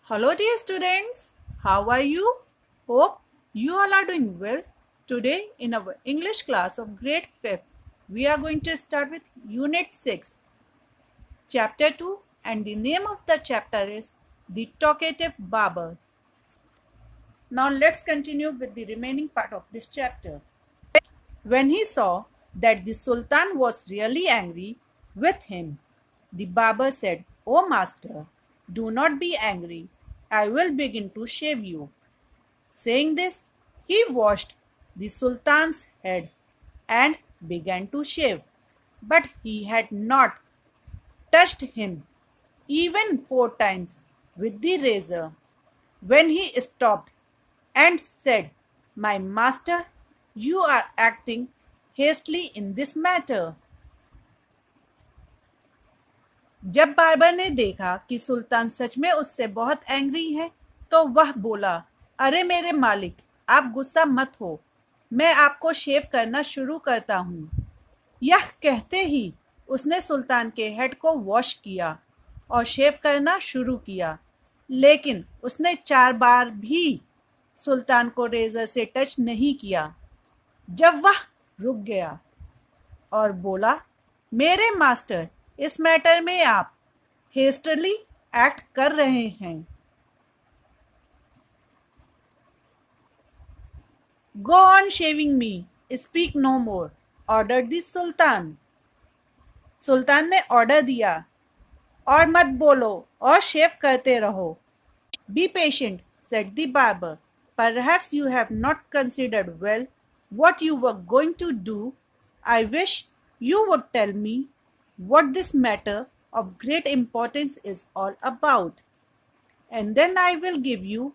Hello, dear students. How are you? Hope you all are doing well. Today, in our English class of grade 5th, we are going to start with Unit 6, Chapter 2, and the name of the chapter is The Talkative Barber. Now, let's continue with the remaining part of this chapter. When he saw that the Sultan was really angry with him, the barber said, "O master, do not be angry. I will begin to shave you." Saying this, he washed the Sultan's head and began to shave. But he had not touched him even 4 times with the razor when he stopped and said, "My master, you are acting hastily in this matter." जब barber ने देखा कि सुल्तान सच में उससे बहुत angry है, तो वह बोला, "अरे मेरे मालिक, आप गुस्सा मत हो, मैं आपको शेव करना शुरू करता हूँ।" यह कहते ही उसने सुल्तान के हेड को वॉश किया और शेव करना शुरू किया, लेकिन उसने 4 बार भी सुल्तान को रेजर से टच नहीं किया। जब वह रुक गया और बोला, "मेरे मास्टर, इस मैटर में आप हेस्टली एक्ट कर रहे हैं। Go on shaving me, speak no more," order the sultan. सुल्तान ने ऑर्डर दिया, "और मत बोलो और शेव करते रहो." "Be patient," said the barber. "Perhaps you have not considered well what you were going to do. I wish you would tell me what this matter of great importance is all about, and then I will give you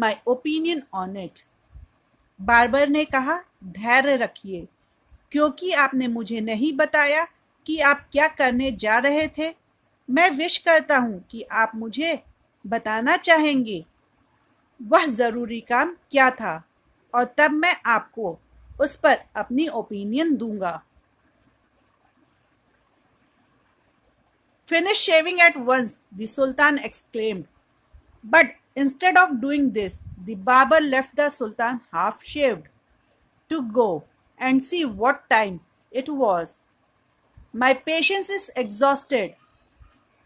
my opinion on it." Barber ने कहा, "धैर्य रखिए, क्योंकि आपने मुझे नहीं बताया कि आप क्या करने जा रहे थे। मैं विश करता हूँ कि आप मुझे बताना चाहेंगे वह ज़रूरी काम क्या था, और तब मैं आपको उस पर अपनी ओपिनियन दूंगा." "Finish shaving at once," the Sultan exclaimed. But instead of doing this, the barber left the Sultan half shaved to go and see what time it was. "My patience is exhausted,"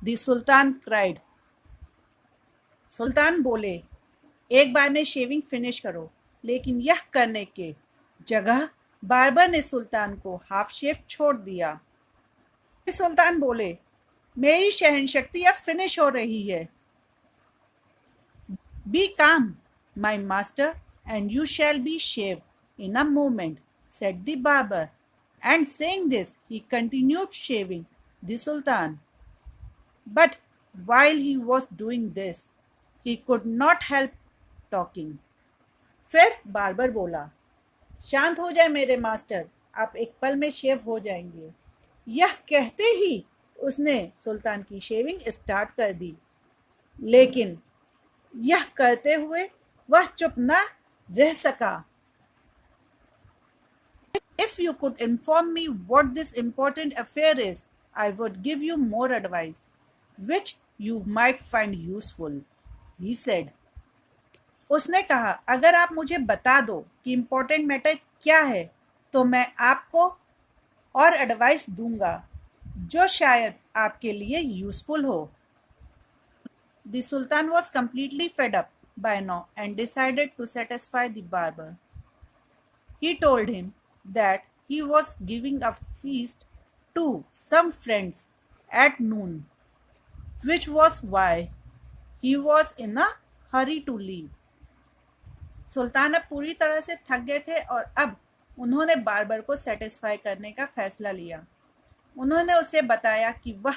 the Sultan cried. सुल्तान बोले, "एक बार में shaving finish करो," लेकिन यह करने के जगह barber ने सुल्तान को हाफ शेव छोड़ दिया। सुल्तान बोले, "मेरी सहनशक्ति अब फिनिश हो रही है." "Be calm, my master, and you shall be shaved in a moment," said the barber. And saying this, he continued shaving the Sultan. But while he was doing this, he could not help talking. फिर barber बोला, "शांत हो जाए मेरे master, आप एक पल में शेव हो जाएंगे।" यह कहते ही उसने सुल्तान की शेविंग स्टार्ट कर दी, लेकिन यह करते हुए वह चुप न रह सका। "If you could inform me what this important affair is, I would give you more advice, which you might find useful," he said. उसने कहा, "अगर आप मुझे बता दो कि इम्पोर्टेंट मैटर क्या है, तो मैं आपको और एडवाइस दूंगा जो शायद आपके लिए यूजफुल हो." The Sultan was completely fed up by now and decided to satisfy the barber. He told him that he was giving a feast to some friends at noon, which was why he was in a hurry to leave. सुल्तान अब पूरी तरह से थक गए थे और अब उन्होंने बार्बर को सेटिस्फाई करने का फैसला लिया। उन्होंने उसे बताया कि वह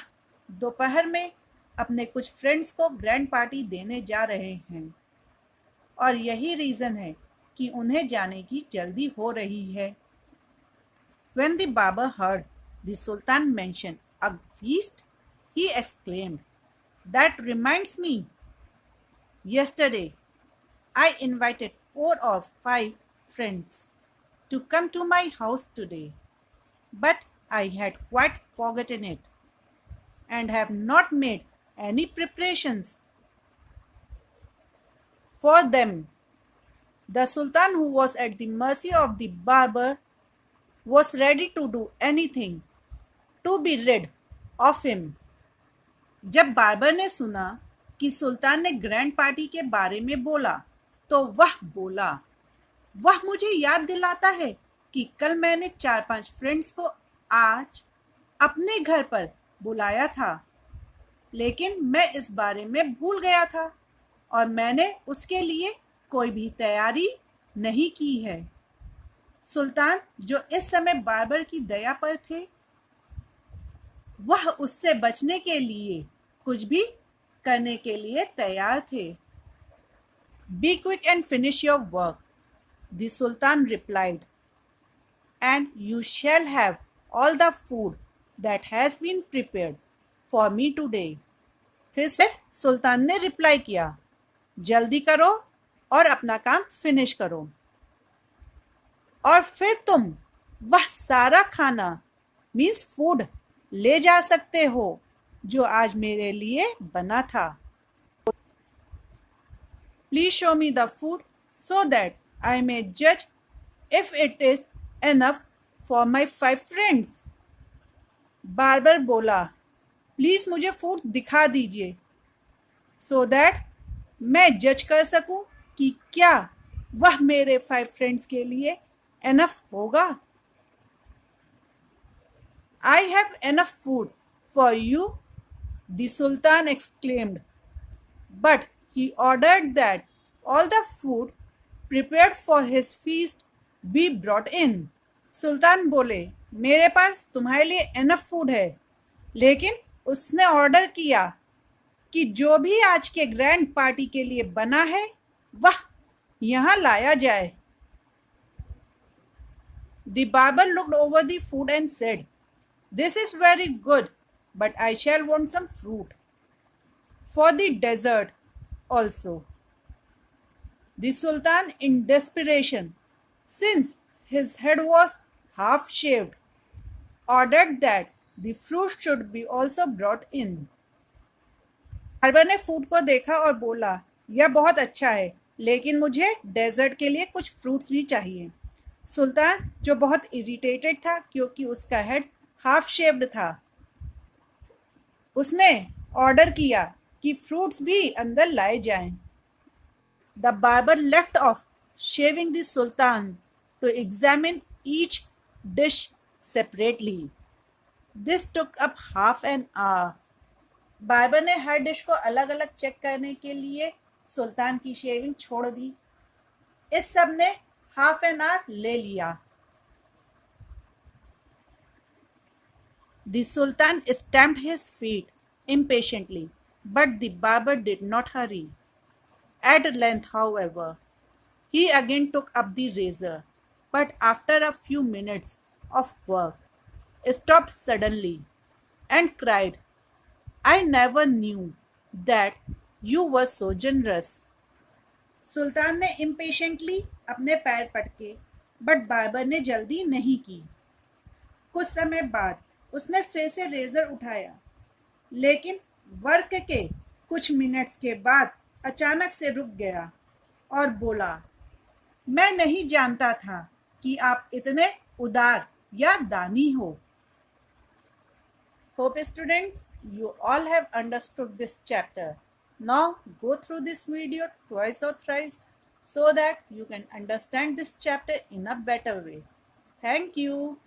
दोपहर में अपने कुछ फ्रेंड्स को ग्रैंड पार्टी देने जा रहे हैं, और यही रीज़न है कि उन्हें जाने की जल्दी हो रही है। When the barber heard the Sultan mention a feast, he exclaimed, "That reminds me, yesterday I invited 4 or 5 friends to come to my house today, but I had quite forgotten it and have not made any preparations." For them, the Sultan, who was at the mercy of the barber, was ready to do anything to be rid of him. जब barber ने सुना कि सुल्तान ने grand party के बारे में बोला तो वह बोला, वह मुझे याद दिलाता है कि कल मैंने 4-5 फ्रेंड्स को आज अपने घर पर बुलाया था, लेकिन मैं इस बारे में भूल गया था और मैंने उसके लिए कोई भी तैयारी नहीं की है। सुल्तान, जो इस समय बार्बर की दया पर थे, वह उससे बचने के लिए कुछ भी करने के लिए तैयार थे। Be quick and finish your work, the Sultan replied, and you shall have all the food that has been prepared for me today. फिर से सुल्तान ने रिप्लाई किया, जल्दी करो और अपना काम फिनिश करो, और फिर तुम वह सारा खाना मीन्स फूड ले जा सकते हो जो आज मेरे लिए बना था। Please show me the food so that I may जज if it is enough for my 5 friends. Barber बोला, प्लीज मुझे फूड दिखा दीजिए सो दैट मैं जज कर सकूं कि क्या वह मेरे 5 फ्रेंड्स के लिए एनफ होगा। I have enough food for you, the Sultan exclaimed, but he ordered that all the food prepared for his feast be brought in. सुल्तान बोले, मेरे पास तुम्हारे लिए एनफ फूड है, लेकिन उसने ऑर्डर किया कि जो भी आज के ग्रैंड पार्टी के लिए बना है वह यहाँ लाया जाए। The barber looked over the food and said, this is very good, but I shall want some fruit for the dessert also. The Sultan, in desperation, since his head was half shaved, ordered that the fruit should be also brought in. Barber ने food को देखा और बोला, यह बहुत अच्छा है, लेकिन मुझे डेजर्ट के लिए कुछ फ्रूट्स भी चाहिए। सुल्तान, जो बहुत इरिटेटेड था क्योंकि उसका हेड हाफ शेप्ड था, उसने ऑर्डर किया कि फ्रूट्स भी अंदर लाए जाएं। The barber left off shaving the sultan to examine each dish separately. This took up half an hour. Barber ने हर डिश को अलग अलग चेक करने के लिए सुल्तान की शेविंग छोड़ दी। इस सब ने हाफ एन आवर ले लिया। The Sultan stamped his feet impatiently, but the barber did not hurry. At length, however, he again took up the razor, but after a few minutes of work, stopped suddenly and cried, I never knew that you were so generous. सुल्तान ने impatiently अपने पैर पटके, but barber ने जल्दी नहीं की। कुछ समय बाद उसने फिर से रेजर उठाया, लेकिन वर्क के कुछ मिनट्स के बाद अचानक से रुक गया और बोला, मैं नहीं जानता था कि आप इतने उदार या दानी हो। Hope students, you all have understood this chapter. Now go through this video twice or thrice so that you can understand this chapter in a better way. Thank you.